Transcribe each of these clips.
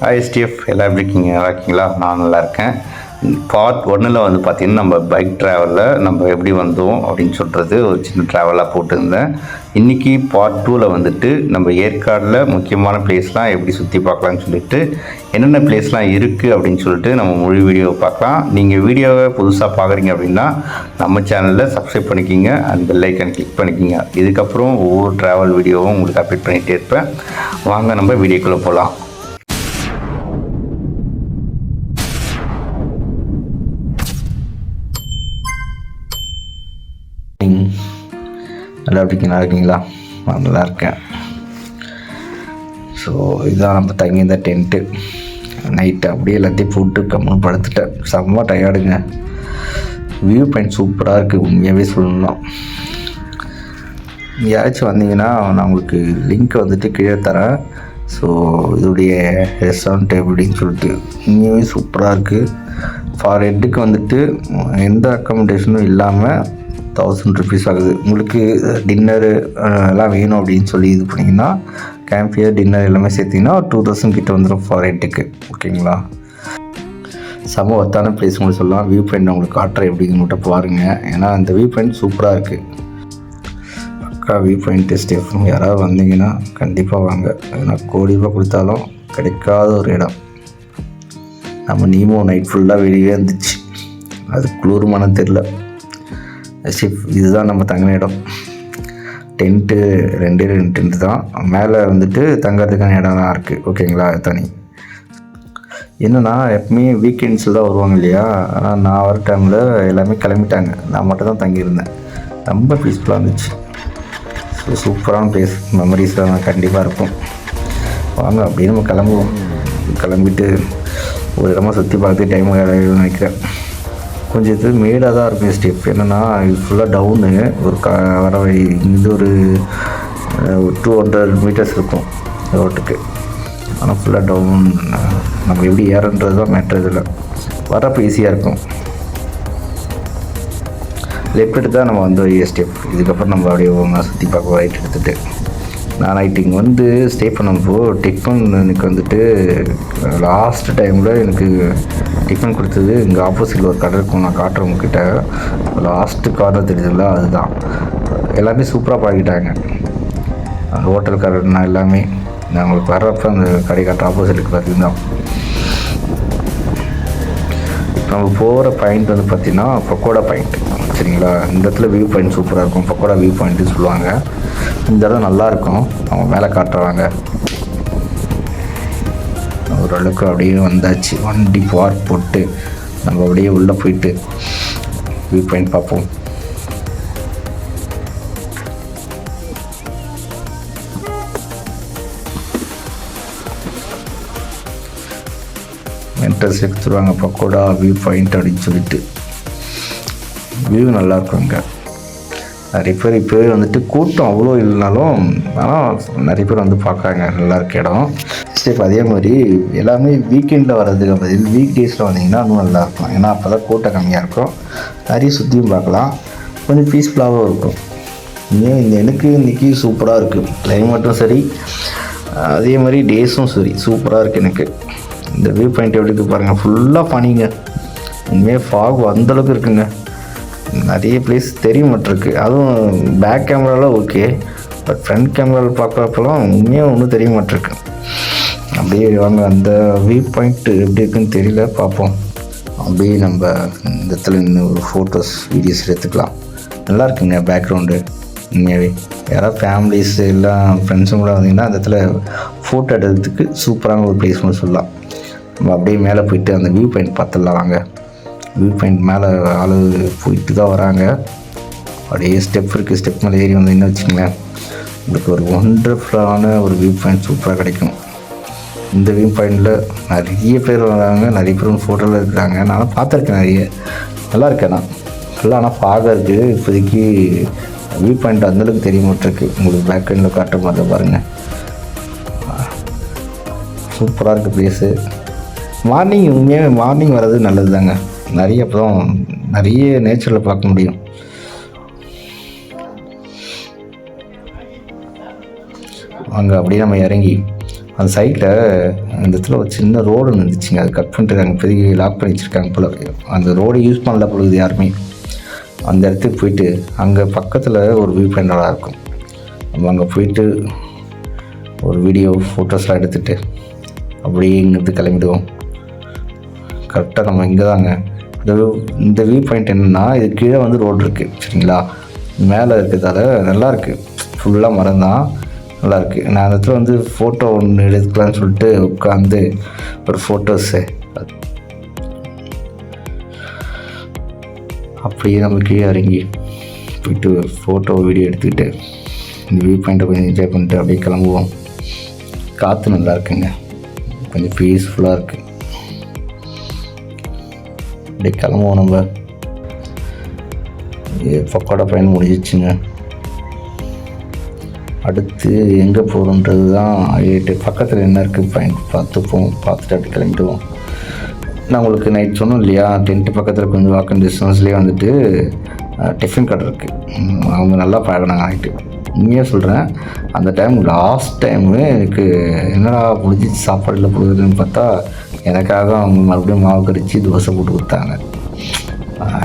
ஐஎஸ்டிஎஃப் எல்லாம் எப்படி இருக்கீங்க? நல்லா இருக்கீங்களா? நான் நல்லா இருக்கேன். பார்ட் 1ல் வந்து பார்த்திங்கன்னா நம்ம பைக் ட்ராவலில் நம்ம எப்படி வந்தோம் அப்படின்னு சொல்கிறது ஒரு சின்ன ட்ராவலாக போட்டிருந்தேன். இன்றைக்கி பார்ட் 2ல் வந்துட்டு நம்ம ஏற்காடில் முக்கியமான பிளேஸ்லாம் எப்படி சுற்றி பார்க்கலான்னு சொல்லிட்டு என்னென்ன பிளேஸ்லாம் இருக்குது அப்படின்னு சொல்லிட்டு நம்ம முழு வீடியோவை பார்க்கலாம். நீங்கள் வீடியோவை புதுசாக பார்க்குறீங்க அப்படின்னா நம்ம சேனலில் சப்ஸ்கிரைப் பண்ணிக்கிங்க, அண்ட் பெல் ஐக்கன் கிளிக் பண்ணிக்கிங்க. இதுக்கப்புறம் ஒவ்வொரு ட்ராவல் வீடியோவும் உங்களுக்கு அப்டேட் பண்ணிகிட்டே இருப்பேன். வாங்க நம்ம வீடியோக்குள்ளே போகலாம். நல்லா இருக்கீங்களா? நான் நல்லா இருக்கேன். ஸோ இதுதான் நம்ம தங்கி இந்த டென்ட்டு. நைட்டு அப்படியே எல்லாத்தையும் போட்டு கம்முன்னு படுத்துட்டேன். செம்ம டயர்டுங்க. வியூ பாயிண்ட் சூப்பராக இருக்குது, உண்மையாகவே சொல்லலாம். யாராச்சும் வந்தீங்கன்னா நான் உங்களுக்கு லிங்க் வந்துட்டு கீழே தரேன். ஸோ இதோடைய ரெஸ்டாரண்ட் எப்படின்னு சொல்லிட்டு உண்மையாகவே சூப்பராக இருக்குது. ஃபார் ஹெட்டுக்கு வந்துட்டு எந்த அக்காமடேஷனும் இல்லாமல் 1000 rupees ஆகுது. உங்களுக்கு டின்னரு எல்லாம் வேணும் அப்படின்னு சொல்லி இது பண்ணிங்கன்னா கேம்பியர் டின்னர் எல்லாமே சேர்த்திங்கன்னா 2000 கிட்ட வந்துடும் ஃபார் ஹெட்டுக்கு. ஓகேங்களா? செம்ம ஒத்தான பிளேஸ் உங்களுக்கு சொல்லலாம். வியூ பாயிண்ட் உங்களுக்கு காட்டுறேன் எப்படின்னு மட்டும் பாருங்கள். ஏன்னா அந்த வியூ பாயிண்ட் சூப்பராக இருக்குது. அக்கா வியூ பாயிண்ட் ஸ்டேஃப் யாராவது வந்தீங்கன்னா கண்டிப்பாக வாங்க. ஏன்னா கோடி ரூபா கொடுத்தாலும் கிடைக்காத ஒரு இடம். நம்ம நீமோ நைட் ஃபுல்லாக வெளியே இருந்துச்சு, அது குளிர்மான தெரில. இதுதான் நம்ம தங்கின இடம். டென்ட்டு 2 டென்ட்டு தான். மேலே வந்துட்டு தங்கிறதுக்கான இடம் தான் இருக்குது. ஓகேங்களா? தனி என்னென்னா எப்பவுமே வீக்கெண்ட்ஸில் தான் வருவாங்க இல்லையா? ஆனால் நான் வர டைமில் எல்லாமே கிளம்பிட்டாங்க. நான் மட்டும் தான் தங்கியிருந்தேன். ரொம்ப பீஸ்ஃபுல்லாக இருந்துச்சு. ஸோ சூப்பரான பிளேஸ். மெமரிஸில் நான் கண்டிப்பாக இருக்கும். வாங்க அப்படியே நம்ம கிளம்பிட்டு ஒரு இடமா சுற்றி பார்த்து டைம் நினைக்கிறேன். கொஞ்சம் இது மேடாக தான் இருக்கும் ஸ்டெப். என்னென்னா இது ஃபுல்லாக டவுனு. ஒரு வர வழி இங்கேருந்து ஒரு 200 meters இருக்கும் ரோட்டுக்கு. ஆனால் ஃபுல்லாக டவுன். நம்ம எப்படி ஏறன்றது தான் மேட்ரு. இதில் வரப்போ ஈஸியாக இருக்கும். லெஃப்ட் எடுத்து தான் நம்ம வந்து ஸ்டெப். இதுக்கப்புறம் நம்ம அப்படியே சுற்றி பார்க்க ரைட் எடுத்துகிட்டு நான் நைட்டு இங்கே வந்து ஸ்டே பண்ணப்போ டிஃபன் எனக்கு வந்துட்டு லாஸ்ட் டைமில் எனக்கு டிஃபன் கொடுத்தது இங்கே ஆப்போசிட்டில் ஒரு கடை இருக்கும். நான் காட்டுறவங்கக்கிட்ட லாஸ்ட்டு கார்னர் தெரியுதுல்ல, அதுதான். எல்லாமே சூப்பராக பழகிட்டாங்க. ஹோட்டல் கடை எல்லாமே நான் உங்களுக்கு வர்றப்போ அந்த கடை காட்டுற ஆப்போசிட்டுக்கு பார்த்தீங்கன்னா நம்ம போகிற பாயிண்ட் வந்து பார்த்திங்கன்னா பக்கோடா பாயிண்ட். சரிங்களா? இந்த இடத்துல வியூ பாயிண்ட் சூப்பராக இருக்கும். பக்கோடா வியூ பாயிண்ட்டுன்னு சொல்லுவாங்க. இந்த இடம் நல்லாயிருக்கும். அவங்க மேலே காட்டுறாங்க. ஓரளவுக்கு அப்படியே வந்தாச்சு. வண்டி பார்க் போட்டு நம்ம அப்படியே உள்ளே போயிட்டு வியூ பாயிண்ட் பார்ப்போம். என்ட்ரன்ஸ் எடுத்துருவாங்க பக்கோடா வியூ பாயிண்ட் அப்படின்னு சொல்லிட்டு. வியூ நல்லாயிருக்கும். இங்கே நிறைய பேர் இப்போ வந்துட்டு கூட்டம் அவ்வளோ இல்லைனாலும் ஆனால் நிறைய பேர் வந்து பார்க்குறாங்க. நல்லா இருக்க இடம் ஸ்டெப். அதே மாதிரி எல்லாமே வீக்கெண்டில் வர்றதுக்கு பதில் வீக் டேஸில் வந்தீங்கன்னா இன்னும் நல்லாயிருக்கும். ஏன்னா அப்போ தான் கூட்டம் கம்மியாக இருக்கும். நிறைய சுற்றியும் பார்க்கலாம். கொஞ்சம் பீஸ்ஃபுல்லாகவும் இருக்கும். எனக்கு இன்றைக்கி சூப்பராக இருக்குது. கிளைமேட்டும் சரி, அதே மாதிரி டேஸும் சரி சூப்பராக இருக்குது எனக்கு. இந்த வியூ பாயிண்ட் எப்படி இருக்குது பாருங்கள். ஃபுல்லாக பனிங்க. இனிமேல் ஃபாக் அந்தளவுக்கு இருக்குங்க. நிறைய பிளேஸ் தெரிய மாட்டிருக்கு. அதுவும் பேக் கேமராவில் ஓகே, பட் ஃப்ரண்ட் கேமராவில் பார்க்குறப்பெல்லாம் உண்மையாக ஒன்றும் தெரிய மாட்டிருக்கு. அப்படியே வாங்க அந்த வியூ பாயிண்ட் எப்படி இருக்குன்னு தெரியல, பார்ப்போம். அப்படியே நம்ம இந்த இடத்துல இன்னும் ஒரு ஃபோட்டோஸ் வீடியோஸ் எடுத்துக்கலாம். நல்லா இருக்குங்க பேக்ரவுண்டு. உண்மையாகவே யாராவது ஃபேமிலிஸ் எல்லாம் ஃப்ரெண்ட்ஸும் கூட வந்தீங்கன்னா அந்த இடத்துல ஃபோட்டோ எடுக்கிறதுக்கு சூப்பரான ஒரு பிளேஸ்னு சொல்லலாம். நம்ம அப்படியே மேலே போயிட்டு அந்த வியூ பாயிண்ட் பார்த்துடலாம். வாங்க வியூ பாயிண்ட் மேலே ஆள் போயிட்டு தான் வராங்க. அப்படியே ஸ்டெப் இருக்குது. ஸ்டெப் மேலே ஏறி வந்தீங்கன்னா வச்சுங்களேன், உங்களுக்கு ஒரு ஒண்டர்ஃபுல்லான ஒரு வியூ பாயிண்ட் சூப்பராக கிடைக்கும். இந்த வியூ பாயிண்டில் நிறைய பேர் வராங்க. நிறைய பேர் ஃபோட்டோவில் இருக்கிறாங்க. நான் பார்த்துருக்கேன் நிறைய. நல்லா இருக்கேன் நான் நல்லா. ஆனால் ஃபாகாக இருக்குது இப்போதைக்கு. வியூ பாயிண்ட் அந்தளவுக்கு தெரிய மாட்டிருக்கு. உங்களுக்கு பேக் எண்டில் காட்டுற மாதிரி பாருங்கள். சூப்பராக இருக்குது ப்ளேஸு. மார்னிங் உண்மையாக மார்னிங் வர்றது நல்லது தாங்க. நிறைய அப்போ தான் நிறைய நேச்சரில் பார்க்க முடியும். அங்கே அப்படியே நம்ம இறங்கி அந்த சைடில் அந்த இடத்துல ஒரு சின்ன ரோடு இருந்துச்சுங்க. அது கட் பண்ணிட்டுருக்காங்க, பெரிய லாக் பண்ணி வச்சுருக்காங்க போல. அந்த ரோடு யூஸ் பண்ணல பொழுது யாருமே. அந்த இடத்துக்கு போயிட்டு அங்கே பக்கத்தில் ஒரு வியூ பாயிண்ட் நல்லா இருக்கும். நம்ம அங்கே போயிட்டு ஒரு வீடியோ ஃபோட்டோஸ்லாம் எடுத்துகிட்டு அப்படியே இங்கேருந்து கிளம்பிடுவோம். கரெக்டாக நம்ம இங்கே தாங்க இந்த வியூ பாயிண்ட் என்னென்னா, இது கீழே வந்து ரோடு இருக்குது சரிங்களா. மேலே இருக்கிறதால நல்லாயிருக்கு, ஃபுல்லாக மரம் தான், நல்லாயிருக்கு. நான் அந்த இடத்துல வந்து ஃபோட்டோ ஒன்று எடுக்கலான்னு சொல்லிட்டு உட்காந்து ஒரு ஃபோட்டோஸு அப்படியே நம்ம கீழே இறங்கி போயிட்டு ஃபோட்டோ வீடியோ எடுத்துக்கிட்டு இந்த வியூ பாயிண்ட்டை கொஞ்சம் என்ஜாய் பண்ணிட்டு அப்படியே கிளம்புவோம். காற்று நல்லா இருக்குங்க, கொஞ்சம் பீஸ்ஃபுல்லாக இருக்குது. அப்படியே கிளம்புவோம். நம்ம பக்கோடா பயணம் முடிஞ்சிச்சுங்க. அடுத்து எங்கே போகிறோன்றது தான் பக்கத்தில் என்ன இருக்குது பாயிண்ட் பார்த்துட்டு அப்படி கிளம்பிடுவோம். நான் உங்களுக்கு நைட் சொன்னோம் இல்லையா, டென்ட்டு பக்கத்தில் கொஞ்சம் வாக்கிங் டிஸ்டன்ஸ்லேயே வந்துட்டு டிஃபன் கடை இருக்குது. அவங்க நல்லா பழகினாங்க ஆகிட்டு. உண்மையாக சொல்கிறேன், அந்த லாஸ்ட் டைமு எனக்கு என்னடா முடிஞ்சிச்சு சாப்பாடில் போடுறதுன்னு பார்த்தா எனக்காக அவங்க மறுபடியும் மாவு கடிச்சு தோசை போட்டு கொடுத்தாங்க.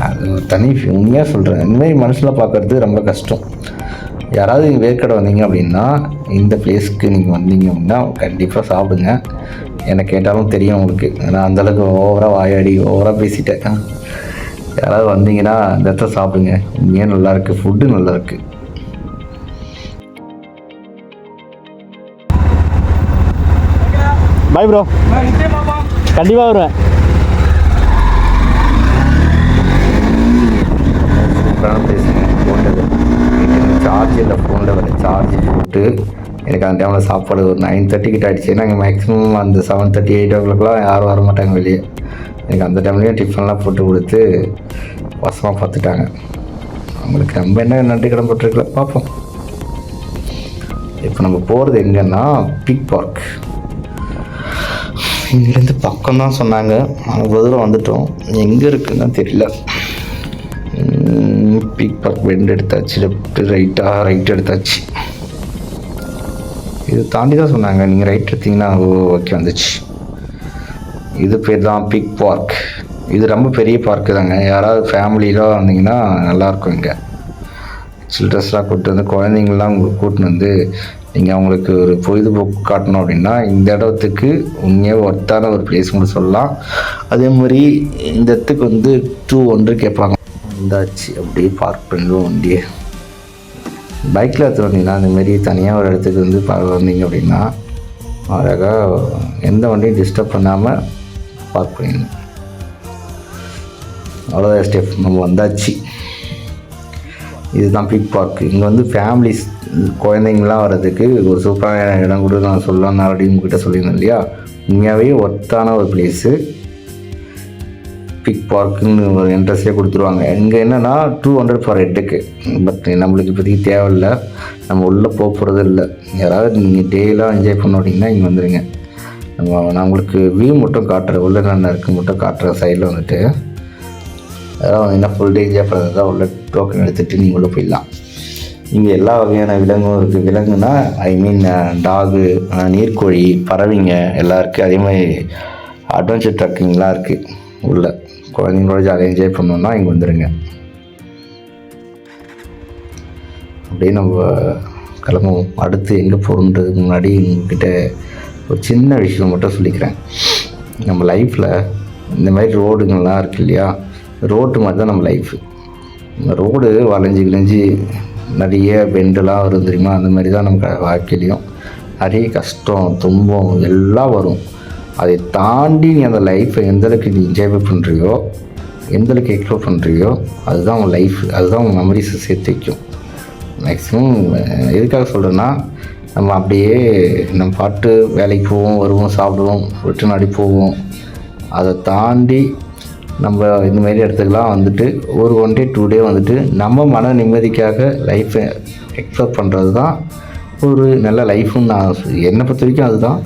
அது தனி உண்மையாக சொல்கிறேன், இந்தமாதிரி மனுஷனில் பார்க்குறது ரொம்ப கஷ்டம். யாராவது நீங்கள் வேர்க்கடை வந்தீங்க அப்படின்னா இந்த பிளேஸ்க்கு நீங்கள் வந்தீங்க அப்படின்னா கண்டிப்பாக சாப்பிடுங்க. என்னை கேட்டாலும் தெரியும் உங்களுக்கு, நான் அந்தளவுக்கு ஓவராக வாயாடி ஓவராக பேசிட்டேன். யாராவது வந்தீங்கன்னா இந்த இடத்த சாப்பிடுங்க, உண்மையாக நல்லாயிருக்கு, ஃபுட்டு நல்லாயிருக்கு. பாய் ப்ரோ, கண்டிப்பாக வருவேன். சார்ஜ் இல்லை ஃபோனில் வர சார்ஜ் போட்டு எனக்கு அந்த டைமில் சாப்பாடு ஒரு 9:30 கிட்ட ஆகிடுச்சு. ஏன்னா மேக்ஸிமம் அந்த 7:30 8 o'clockலாம் யாரும் வர மாட்டாங்க வெளியே. எனக்கு அந்த டைம்லேயும் டிஃபன்லாம் போட்டு கொடுத்து வசமாக பார்த்துட்டாங்க. அவங்களுக்கு நம்ம என்ன நன்றி கடன் போட்டுருக்கல பார்ப்போம். இப்போ நம்ம போகிறது எங்கன்னா பிக் பார்க். இங்கேருந்து பக்கம் தான் சொன்னாங்க, அவ்வளோ தூரம் வந்துட்டோம். எங்கே இருக்குன்னு தெரியல. பிக் பார்க் பெண்ட் எடுத்தாச்சு, லெஃப்ட்டு ரைட் எடுத்தாச்சு. இது தாண்டி தான் சொன்னாங்க, நீங்கள் ரைட் எடுத்தீங்கன்னா ஓகே வந்துச்சு. இது பேர் தான் பிக் பார்க். இது ரொம்ப பெரிய பார்க்கு தாங்க. யாராவது ஃபேமிலியெலாம் வந்தீங்கன்னா நல்லாயிருக்கும். இங்கே சில்ட்ரன்ஸ்லாம் கூப்பிட்டு வந்து குழந்தைங்கள்லாம் உங்களுக்கு கூட்டின்னு வந்து நீங்கள் அவங்களுக்கு ஒரு பொழுதுபோக்கு காட்டணும் அப்படின்னா இந்த இடத்துக்கு உண்மையாக ஒர்த்தான ஒரு பிளேஸ் கூட சொல்லலாம். அதே மாதிரி இந்த இடத்துக்கு வந்து 200 கேட்பாங்க. வந்தாச்சு, அப்படியே பார்க் பண்ணிடுவோம் வண்டியை. பைக்கில் எடுத்து வந்தீங்கன்னா இந்தமாரி தனியாக ஒரு இடத்துக்கு வந்து வந்தீங்க அப்படின்னா அழகாக எந்த வண்டியும் டிஸ்டர்ப் பண்ணாமல் பார்க் பண்ணிடணும். அவ்வளோதான் ஸ்டெப், நம்ம வந்தாச்சு. இதுதான் பிக் பார்க். இங்கே வந்து ஃபேமிலிஸ் குழந்தைங்களாம் வர்றதுக்கு ஒரு சூப்பரான இடம் கூட நான் சொல்லலாம் அப்படின்னு உங்ககிட்ட சொல்லியிருந்தேன் இல்லையா. உண்மையாகவே ஒர்த்தான ஒரு பிளேஸு பிக் பார்க்குன்னு ஒரு இன்ட்ரெஸ்டே கொடுத்துருவாங்க. இங்கே என்னென்னா 200 ஃபார் ஹெட்டுக்கு. பட் நம்மளுக்கு இப்போதைக்கு தேவையில்லை, நம்ம உள்ளே போகிறது இல்லை. யாராவது நீங்கள் டேலாம் என்ஜாய் பண்ணோம் அப்படின்னா இங்கே வந்துடுங்க. நான் உங்களுக்கு வியூ மட்டும் காட்டுறேன், உள்ள என்ன இருக்குது மட்டும் காட்டுறேன். சைடில் வந்துட்டு அதாவது வந்தீங்கன்னா ஃபுல் டே என்ஜாய் பண்ணுறது தான். உள்ள டோக்கன் எடுத்துகிட்டு நீங்கள் உள்ளே போயிடலாம். இங்கே எல்லா வகையான விலங்கும் இருக்குது. விலங்குனா ஐ மீன் டாகு, நீர்க்கோழி, பறவைங்க எல்லாம் இருக்குது. அதே மாதிரி அட்வென்ச்சர் ட்ரக்கிங்லாம் இருக்குது. உள்ள குழந்தைங்களோட ஜாலியாக என்ஜாய் பண்ணோன்னா இங்கே வந்துடுங்க. அப்படியே நம்ம கிளம்புவோம். அடுத்து எங்கே போகிறோன்றதுக்கு முன்னாடி உங்ககிட்ட ஒரு சின்ன விஷயம் மட்டும் சொல்லிக்கிறேன். நம்ம லைஃப்பில் இந்த மாதிரி ரோடுங்கள்லாம் இருக்குது இல்லையா, ரோட்டு மாதிரி தான் நம்ம லைஃபு. இந்த ரோடு வளைஞ்சி கிழிஞ்சி நிறைய பெண்டெல்லாம் வரும் தெரியுமா, அந்த மாதிரி தான் நம்ம வாழ்க்கையிலையும் நிறைய கஷ்டம் துன்பம் எல்லாம் வரும். அதை தாண்டி நீ அந்த லைஃப்பை எந்தளவுக்கு நீ என்ஜாய் பண்ணுறியோ, எந்தளவுக்கு எக்ஸ்ப்ளோர் பண்ணுறியோ, அதுதான் உங்கள் லைஃப், அதுதான் உங்கள் மெமரிஸை சேர்த்து வைக்கும். மேக்ஸிமம் எதுக்காக சொல்கிறேன்னா, நம்ம அப்படியே நம்ம பாட்டு வேலைக்கு போவோம், வருவோம், சாப்பிடுவோம், ரிட்டர்ன் அடி போவோம். அதை தாண்டி நம்ம இந்தமாரி இடத்துக்கெலாம் வந்துட்டு ஒரு 1 day 2 day வந்துட்டு நம்ம மன நிம்மதிக்காக லைஃப்பை எக்ஸ்ப்ளோர் பண்ணுறது தான் ஒரு நல்ல லைஃப்னு நான் என்னை பொறுத்த வரைக்கும் அதுதான்.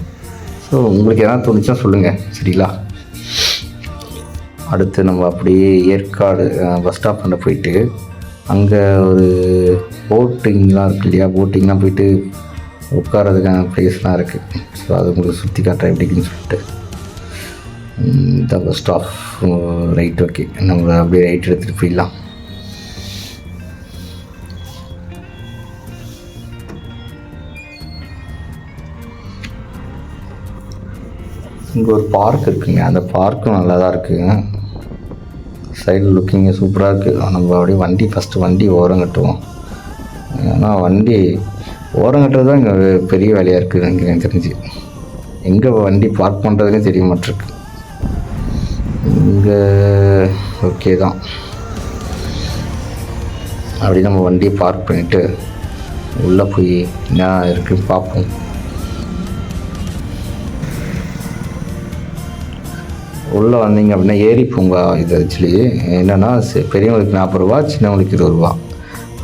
ஸோ உங்களுக்கு எதனா தோணுச்சா சொல்லுங்கள், சரிங்களா. அடுத்து நம்ம அப்படியே ஏற்காடு பஸ் ஸ்டாப் பண்ண போயிட்டு அங்கே ஒரு போட்டிங்லாம் இருக்கு இல்லையா, போட்டிங்லாம் போயிட்டு உட்காரதுக்கான ப்ளேஸ்லாம் இருக்குது. ஸோ அது உங்களுக்கு சுற்றி காட்டுறேன் எப்படின்னு சொல்லிட்டு. இந்த ஸ்டாப் ரைட். ஓகே, நம்ம அப்படியே ரைட் எடுத்துகிட்டு போயிடலாம். இங்கே ஒரு பார்க் இருக்குங்க, அந்த பார்க்கும் நல்லா தான் இருக்குங்க. சைடு லுக்கிங்க சூப்பராக இருக்குது. நம்ம அப்படியே வண்டி ஓரம் கட்டுவோம். ஏன்னா வண்டி ஓரம் கட்டுறது தான் இங்கே பெரிய வேலையாக இருக்குது எனக்கு தெரிஞ்சு. எங்கே வண்டி பார்க் பண்ணுறதுனே தெரிய மாட்டிருக்கு. இங்கே ஓகே தான். அப்படி நம்ம வண்டியை பார்க் பண்ணிவிட்டு உள்ளே போய் என்ன இருக்குன்னு பார்ப்போம். உள்ளே வந்தீங்க அப்படின்னா ஏரி பூங்கா. இது ஆக்சுவலி என்னென்னா பெரியவங்களுக்கு 40 ரூபா, சின்னவங்களுக்கு 20 ரூபா.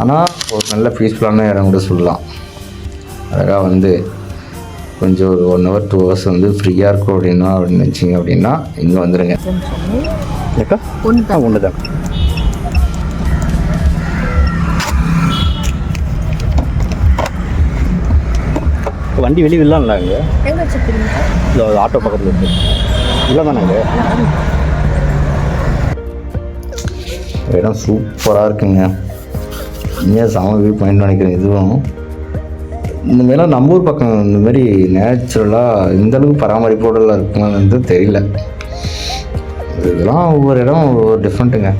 ஆனால் ஒரு நல்ல பீஸ்ஃபுல்லான இடம் கூட சொல்லலாம். அழகாக வந்து கொஞ்சம் ஒரு 1 hour 2 hours வந்து ஃப்ரீயாக இருக்கும் அப்படின்னு நினச்சிங்க அப்படின்னா இங்கே வந்துடுங்க. ஒன்று தான். வண்டி வெளியே விடலாம்லாங்க. இல்லை ஆட்டோ பக்கத்தில் இருக்கு. இல்லை தானேங்க. இடம் சூப்பராக இருக்குங்க. ஏன் செம வியூ பாயிண்ட் நினைக்கிறேன். இதுவும் இந்தமாரிலாம் நம்ம ஊர் பக்கம் இந்தமாரி நேச்சுரலாக இந்தளவுக்கு பராமரிப்போடலாம் இருக்குன்னு வந்து தெரியல. இதெல்லாம் ஒவ்வொரு இடம் ஒவ்வொரு டிஃப்ரெண்ட்டுங்க.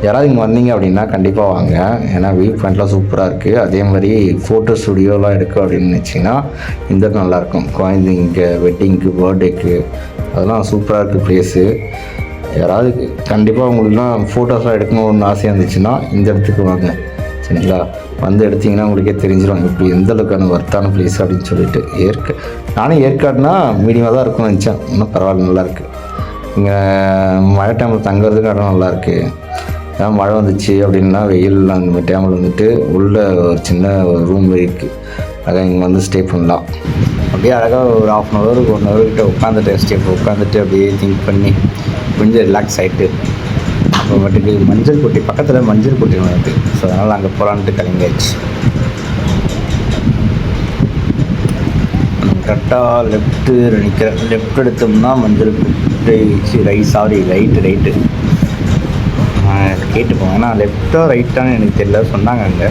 யாராவது இங்கே வந்தீங்க அப்படின்னா கண்டிப்பாக வாங்க. ஏன்னா வியூ பாயிண்ட்லாம் சூப்பராக இருக்குது. அதே மாதிரி ஃபோட்டோ ஸ்டுடியோலாம் எடுக்கும் அப்படின்னு நினச்சிங்கன்னா இந்த இடத்துல நல்லாயிருக்கும். குழந்தைங்க வெட்டிங்க்கு, பர்த்டேக்கு அதெல்லாம் சூப்பராக இருக்குது ப்ளேஸு. யாராவது கண்டிப்பாக உங்களுக்குலாம் ஃபோட்டோஸ்லாம் எடுக்கணும்னு ஆசையாக இருந்துச்சுன்னா இந்த இடத்துக்கு வாங்க, சரிங்களா? வந்து எடுத்திங்கன்னா உங்களுக்கே தெரிஞ்சிடும் இப்படி எந்த அளவுக்கான ஒர்த்தான ப்ளேஸ் அப்படின்னு சொல்லிட்டு. நானும் ஏற்காடுனா மீடியமாக தான் இருக்கும்னு நினச்சேன். இன்னும் பரவாயில்ல, நல்லாயிருக்கு. இங்கே மழை டைமில் தங்குறதுக்கு இடம் நல்லாயிருக்கு. ஏன்னா மழை வந்துச்சு அப்படின்னா வெயில் அந்த டைமில் வந்துட்டு உள்ள ஒரு சின்ன ஒரு ரூம் இருக்குது. அதான் இங்கே வந்து ஸ்டே பண்ணலாம். அப்படியே அழகாக ஒரு 1/2 hour 1 hour கிட்ட உட்காந்துட்டு அப்படியே திங்க் பண்ணி கொஞ்சம் ரிலாக்ஸ் ஆகிட்டு அப்புறமேட்டுக்கு மஞ்சள் குட்டி பக்கத்தில் மஞ்சள் குட்டி வருது. ஸோ அதனால் அங்கே போகலான்ட்டு கிளம்பியாச்சு. கரெக்டாக லெஃப்ட்டு நிற்கிறேன். லெஃப்ட் எடுத்தோம்னா மஞ்சள் குட்டி ரைட்டு கேட்டு போங்க. ஏன்னா லெஃப்ட்டோ ரைட்டான்னு எனக்கு தெரியல, சொன்னாங்க அங்கே.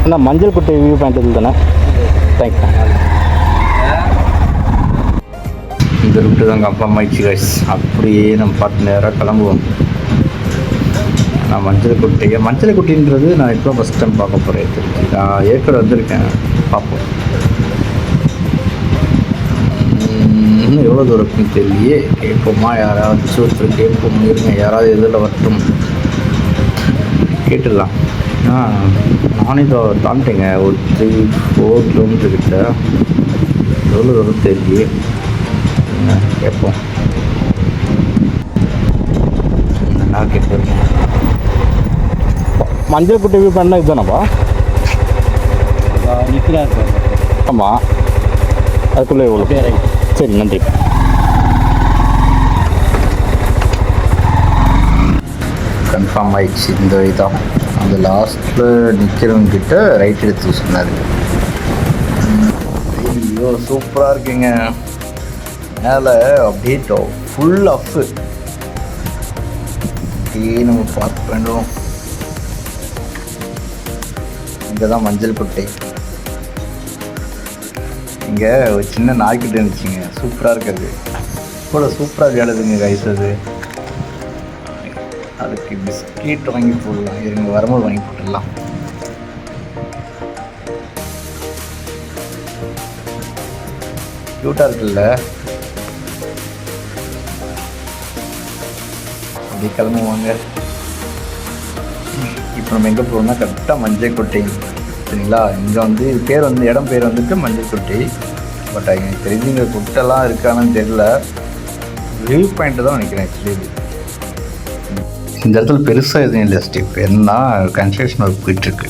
அண்ணா மஞ்சள் குட்டை வியூ பாயிண்ட் இது தானே? தேங்க்ஸ். இந்த ரூட்டு தான் கன்ஃபார்ம் ஆயிடுச்சு கைஸ். அப்படியே நம்ம பாட்டு நேராக கிளம்புவோம். நான் மஞ்சள் குட்டின்றது நான் இப்போ ஃபஸ்ட் டைம் பார்க்க போகிறேன். நான் ஏற்கனவே வந்திருக்கேன், பார்ப்போம். இன்னும் எவ்வளோ தூரம் இருக்குன்னு தெரியலையே. கேட்போமா? யாராச்சும் ஒருத்தர் கேட்போம். இருங்க, யாராவது எதில் வரட்டும், கேட்டுடலாம். நானே இதை தாண்டிட்டேங்க. ஒரு 3-4 கிலோமீட்டர் கிட்ட. எவ்வளோ தூரம் தெரியலையே, கேட்போம். என்ன கேட்பேன்? மஞ்சள் குட்டை வியூ பண்ணால் இதுதானப்பா? நிற்கிறாரு. ஆமாம், அதுக்குள்ளே எவ்வளோ? சரி, நன்றி. கன்ஃபார்ம் ஆயிடுச்சு. இந்த இதான் அந்த லாஸ்ட்டில் நிற்கிறவங்கிட்ட ரைட் எடுத்து சொன்னார். ஐயோ சூப்பராக இருக்குங்க. மேலே அப்படியே ஃபுல் அஃப்பு. அப்படியே நம்ம பார்க்க வேண்டும். இங்கே தான் மஞ்சள் குட்டை. இங்கே ஒரு சின்ன நாய்க்கிட்ட இருந்துச்சுங்க, சூப்பராக இருக்கிறது. கூட சூப்பராக விளையாடுதுங்க கைஸ். அதுக்கு பிஸ்கெட் வாங்கி போடலாம். இருங்க, வரும்போது வாங்கி போட்டுடலாம். க்யூட்டாக இருக்குல்ல? அப்படி கிளம்புவாங்க. இப்போ நம்ம எங்கே போகிறோம்னா கரெக்டாக மஞ்சள் குட்டை, சரிங்களா? இங்கே வந்து பேர் வந்து இடம் பேர் வந்துட்டு மஞ்சள் குட்டை. பட் எனக்கு தெரிஞ்சு இங்கே குட்டெல்லாம் இருக்கான்னு தெரியல. வியூ பாயிண்ட்டு தான் நினைக்கிறேன் ஆக்சுவலி. இது இந்த இடத்துல பெருசாக எதுவும் இல்லை ஸ்டெப். என்னன்னா கன்ஸ்ட்ரக்ஷன் ஒர்க் போயிட்டுருக்கு.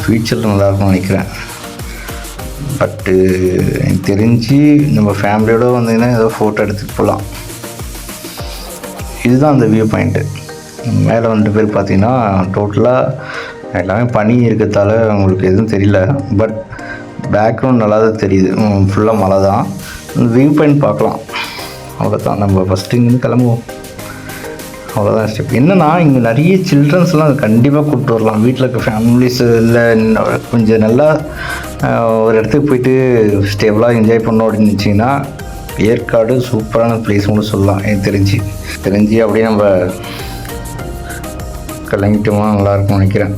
ஃப்யூச்சரில் நல்லாயிருக்கும்னு நினைக்கிறேன். பட்டு எனக்கு தெரிஞ்சு நம்ம ஃபேமிலியோடு வந்தீங்கன்னா ஏதோ ஃபோட்டோ எடுத்துகிட்டு போகலாம். இதுதான் அந்த வியூ பாயிண்ட்டு. மேலே 2 பேர் பார்த்தீங்கன்னா டோட்டலாக எல்லாமே பனி இருக்கிறதால உங்களுக்கு எதுவும் தெரியல. பட் பேக்ரவுண்ட் நல்லா தான் தெரியுது. ஃபுல்லாக மழை தான். வியூ பாயிண்ட் பார்க்கலாம். அவ்வளோதான். நம்ம ஃபஸ்ட்டு இங்கேருந்து கிளம்புவோம். அவ்வளோதான் ஸ்டெப். என்னென்னா இங்கே நிறைய சில்ட்ரன்ஸ்லாம் கண்டிப்பாக கூப்பிட்டு வரலாம். வீட்டில் இருக்க ஃபேமிலிஸ் இல்லை கொஞ்சம் நல்லா ஒரு இடத்துக்கு போயிட்டு ஸ்டேபிளாக என்ஜாய் பண்ணோம் அப்படின்னு நினச்சிங்கன்னா ஏற்காடு சூப்பரான பிளேஸ் ஒன்று சொல்லலாம். எனக்கு தெரிஞ்சு அப்படியே நம்ம கிளம்பிட்டோமா நல்லாயிருக்கும்னு நினைக்கிறேன்.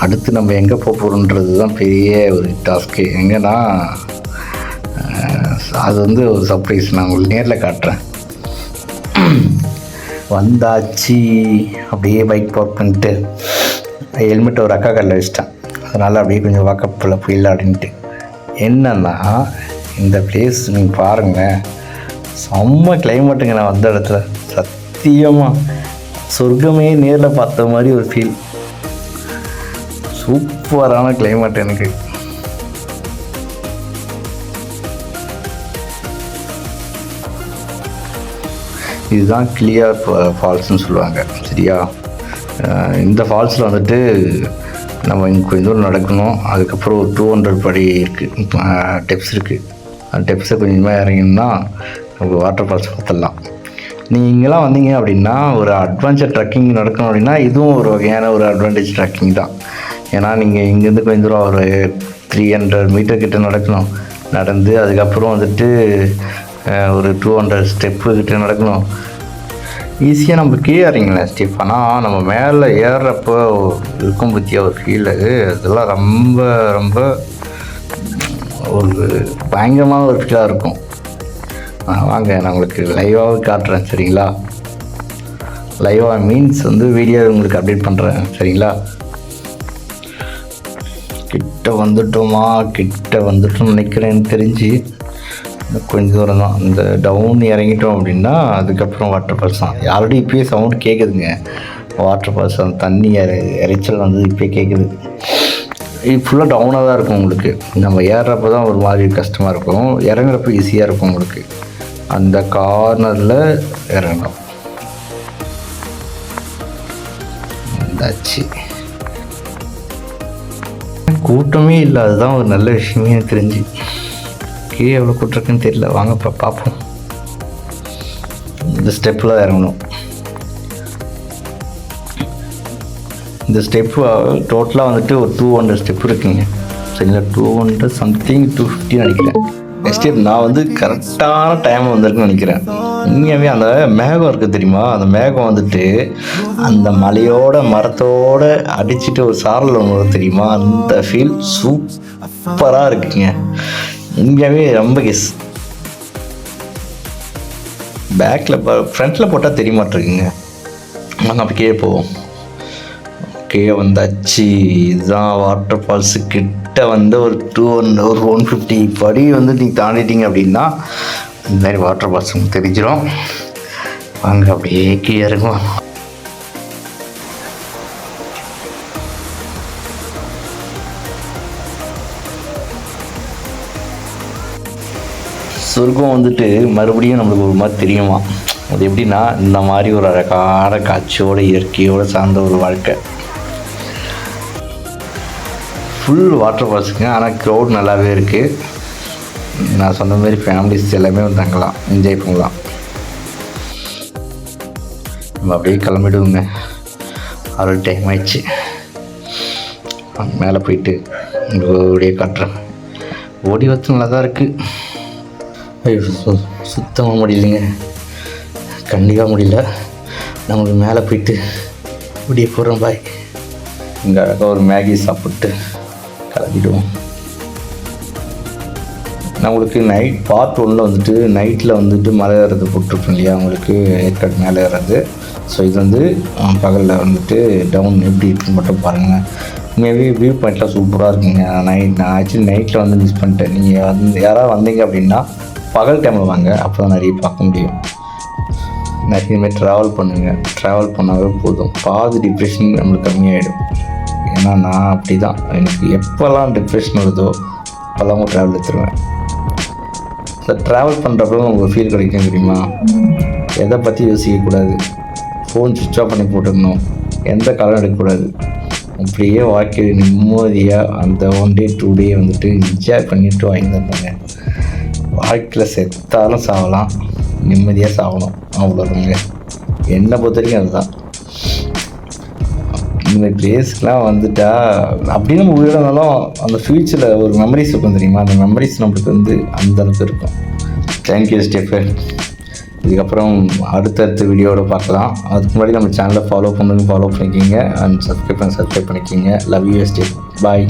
அடுத்து நம்ம எங்கே போக போகிறோன்றது தான் பெரிய ஒரு டாஸ்க்கு. எங்கன்னா அது வந்து ஒரு சர்ப்ரைஸ். நான் உங்களுக்கு நேரில் காட்டுறேன். வந்தாச்சு. அப்படியே பைக் பார்க் பண்ணிட்டு ஹெல்மெட் ஒரு அக்கா கல்ல வச்சிட்டேன். அதனால் அப்படியே கொஞ்சம் வாக்கப்பில் போயிடலாம் அப்படின்ட்டு. என்னன்னா இந்த பிளேஸ் நீங்கள் பாருங்கள், செம்ம கிளைமேட்டுங்க. நான் வந்த இடத்துல சத்தியமாக சொர்க்கமே நேரில் பார்த்த மாதிரி ஒரு ஃபீல். சூப்பரான கிளைமேட் எனக்கு. இதுதான் கிளியர் ஃபால்ஸ்னு சொல்லுவாங்க. சரியா? இந்த ஃபால்ஸில் வந்துட்டு நம்ம இங்கே கொஞ்சம் தூரம் நடக்கணும். அதுக்கப்புறம் ஒரு 200 படி இருக்குது, டெப்ஸ் இருக்குது. அந்த டெப்ஸை கொஞ்சமாக இறங்கினா நம்ம வாட்டர் ஃபால்ஸ் பார்த்துடலாம். நீங்கள் இங்கெல்லாம் வந்தீங்க அப்படின்னா ஒரு அட்வென்ச்சர் ட்ரக்கிங் நடக்கணும் அப்படின்னா இதுவும் ஒரு வகையான ஒரு அட்வான்டேஜ் ட்ரக்கிங் தான். ஏன்னா நீங்கள் இங்கேருந்து கொஞ்சம் தூரம் ஒரு 300 மீட்டர் கிட்ட நடக்கணும். நடந்து அதுக்கப்புறம் வந்துட்டு ஒரு 200 ஸ்டெப்பு கிட்ட நடக்கணும். ஈஸியாக நம்ம கீழே இறங்கிங்களேன் ஸ்டெப். ஆனால் நம்ம மேலே ஏறுறப்போ இருக்கும் பற்றிய ஒரு ஃபீல் அதெல்லாம் ரொம்ப ரொம்ப ஒரு பயங்கரமான ஒரு ஃபீலாக இருக்கும். வாங்க நான் உங்களுக்கு லைவாக காட்டுறேன். சரிங்களா? லைவாக மீன்ஸ் வந்து வீடியோ உங்களுக்கு அப்டேட் பண்ணுறேன். சரிங்களா? கிட்ட வந்துட்டோம்னு நினைக்கிறேன்னு தெரிஞ்சு கொஞ்சம் தூரம் தான். இந்த டவுன் இறங்கிட்டோம் அப்படின்னா அதுக்கப்புறம் வாட்டர் ஃபால்ஸ் தான். ஆல்ரெடி இப்போயே சவுண்ட் கேட்குதுங்க. வாட்டர் ஃபால்ஸ் அந்த தண்ணி இறைச்சல் வந்து இப்போயே கேட்குது. இது ஃபுல்லாக டவுனாக தான் இருக்கும் உங்களுக்கு. நம்ம ஏறுறப்போ தான் ஒரு மாதிரி கஷ்டமாக இருக்கும், இறங்குறப்ப ஈஸியாக இருக்கும் உங்களுக்கு. அந்த கார்னரில் இறங்கணும். வந்தாச்சு. கூட்டமே இல்லை, அதுதான் ஒரு நல்ல விஷயமே எனக்கு தெரிஞ்சு. கீழே எவ்வளோ கூட்டிருக்குன்னு தெரியல. வாங்க இப்போ பார்ப்போம். இந்த ஸ்டெப்பில் இறங்கணும். இந்த ஸ்டெப்பு டோட்டலாக வந்துட்டு ஒரு 200 ஸ்டெப் இருக்குங்க. சரிங்களா? 200 சம்திங் 250 நினைக்கிறேன். நெக்ஸ்ட் ஸ்டெப் நான் வந்து கரெக்டான டைம் வந்திருக்குன்னு நினைக்கிறேன். உண்மையாகவே அந்த மேகம் இருக்குது தெரியுமா? அந்த மேகம் வந்துட்டு அந்த மலையோட மரத்தோடு அடிச்சுட்டு ஒரு சாரல் ஒன்று தெரியுமா? அந்த ஃபீல் சூப்பராக இருக்குங்க. உண்மையாகவே ரொம்ப கெஸ். பேக்கில் ஃப்ரண்ட்டில் போட்டால் தெரிய மாட்டேருக்குங்க. நாங்கள் அப்போ கீழே போவோம். கீழே வந்தாச்சு. இதுதான் வாட்டர் ஃபால்ஸு. கிட்ட வந்து ஒரு 150 படி வந்து நீங்கள் தாண்டிட்டீங்க அப்படின்னா இந்த மாதிரி வாட்டர் ஃபால்ஸ் உங்களுக்கு தெரிஞ்சிடும். வாங்க அப்படியே கீழே இருக்கும். சொர்க்கம் வந்துட்டு மறுபடியும் நம்மளுக்கு ஒரு மாதிரி தெரியுமா? அது எப்படின்னா இந்த மாதிரி ஒரு அழகான காட்சியோட இயற்கையோடு சார்ந்த ஒரு வாழ்க்கை. ஃபுல் வாட்டர் ஃபால்ஸுங்க. ஆனால் க்ரௌட் நல்லாவே இருக்குது. நான் சொன்ன மாதிரி ஃபேமிலிஸ் எல்லாமே வந்து தங்கலாம், என்ஜாய் பண்ணலாம். நம்ம அப்படியே கிளம்பிடுவோங்க. ஆல்ரெடி டைம் ஆயிடுச்சு. மேலே போயிட்டு ஓடியே காட்டுறேன். ஓடி வச்சு நல்லா தான் இருக்குது. சுத்தமாக முடியலைங்க, கண்டிப்பாக முடியல. நம்மளுக்கு மேலே போயிட்டு ஓடியே போகிறோம். பாய். இங்கே அழகாக ஒரு மேகி சாப்பிட்டு கிளம்பிடுவோம். நம்மளுக்கு நைட் பார்ட் 1 வந்துட்டு நைட்டில் வந்துட்டு மலை ஏறது போட்டிருப்போம் இல்லையா, அவங்களுக்கு ஏற்காடு மேலே ஏறது. ஸோ இது வந்து பகலில் வந்துட்டு டவுன் எப்படி இருக்குன்னு மட்டும் பாருங்கள். மேபி வியூ பாயிண்ட்லாம் சூப்பராக இருக்குங்க. நான் ஆக்சுவலி நைட்டில் வந்து மிஸ் பண்ணிட்டேன். நீங்கள் வந்து யாராவது வந்தீங்க அப்படின்னா பகல் டைமில் வாங்க, அப்போ தான் நிறைய பார்க்க முடியும். நிறையமே ட்ராவல் பண்ணுங்கள். ட்ராவல் பண்ணாவே போதும், பாதி டிப்ரெஷன் நம்மளுக்கு கம்மியாகிடும். ஏன்னா நான் அப்படி தான், எனக்கு எப்போல்லாம் டிப்ரெஷன் வருதோ அப்போல்லாம் ட்ராவல் எடுத்துருவேன். இந்த ட்ராவல் பண்ணுறப்ப உங்களுக்கு ஃபீல் கிடைக்கும் தெரியுமா? எதை பற்றி யோசிக்கக்கூடாது, ஃபோன் சுவிட்ச் ஆஃப் பண்ணி போட்டுடணும், எந்த காலம் எடுக்கக்கூடாது. அப்படியே வாழ்க்கையை நிம்மதியாக அந்த 1 day 2 day வந்துட்டு என்ஜாய் பண்ணிட்டு வாங்கியிருந்தாங்க. வாழ்க்கையில் செத்தாலும் சாகலாம், நிம்மதியாக சாகணும், அவ்வளோதாங்க. என்னை பொறுத்த வரைக்கும் அதுதான். இந்த பிளேஸ்க்கெலாம் வந்துட்டா அப்படின்னு நம்ம உயிரோட இருந்தாலும் அந்த ஃப்யூச்சரில் ஒரு மெமரிஸ் இருக்கும் தெரியுமா? அந்த மெமரிஸ் நம்மளுக்கு வந்து அந்தளவுக்கு இருக்கும். Thank you Stefan. இதுக்கப்புறம் அடுத்தடுத்த வீடியோவோட பார்க்கலாம். அதுக்கு முன்னாடி நம்ம சேனலை ஃபாலோ பண்ணிக்கிங்க அண்ட் சப்ஸ்கிரைப் பண்ணிக்கிங்க. Love you Steph. பாய்.